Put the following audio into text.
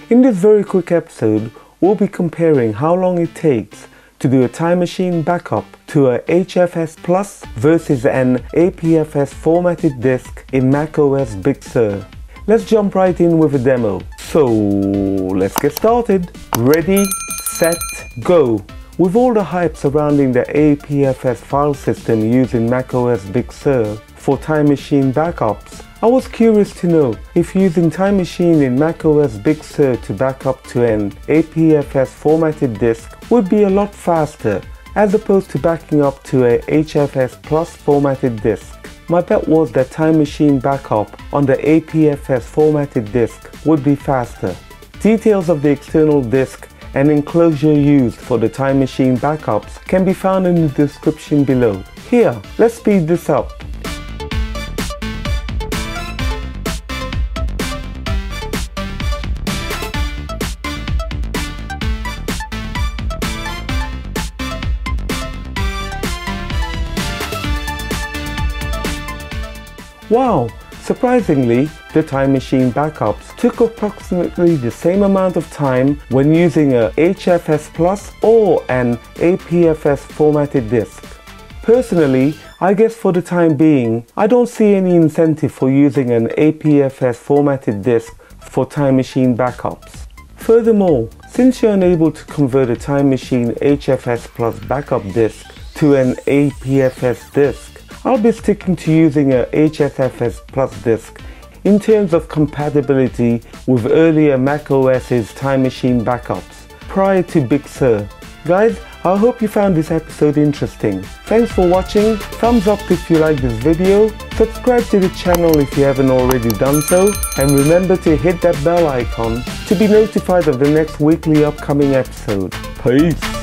In this very quick episode, we'll be comparing how long it takes to do a Time Machine backup to a HFS Plus versus an APFS formatted disk in macOS Big Sur. Let's jump right in with a demo. So let's get started. Ready, set, go. With all the hype surrounding the APFS file system used in macOS Big Sur for Time Machine backups, I was curious to know if using Time Machine in macOS Big Sur to back up to an APFS formatted disk would be a lot faster as opposed to backing up to a HFS Plus formatted disk. My bet was that Time Machine backup on the APFS formatted disk would be faster. Details of the external disk and enclosure used for the Time Machine backups can be found in the description below. Here, let's speed this up. Wow! Surprisingly, the Time Machine backups took approximately the same amount of time when using a HFS Plus or an APFS formatted disk. Personally, I guess for the time being, I don't see any incentive for using an APFS formatted disk for Time Machine backups. Furthermore, since you're unable to convert a Time Machine HFS Plus backup disk to an APFS disk, I'll be sticking to using a HFS Plus disk in terms of compatibility with earlier macOS's Time Machine backups prior to Big Sur. Guys, I hope you found this episode interesting. Thanks for watching, thumbs up if you like this video, subscribe to the channel if you haven't already done so, and remember to hit that bell icon to be notified of the next weekly upcoming episode. Peace!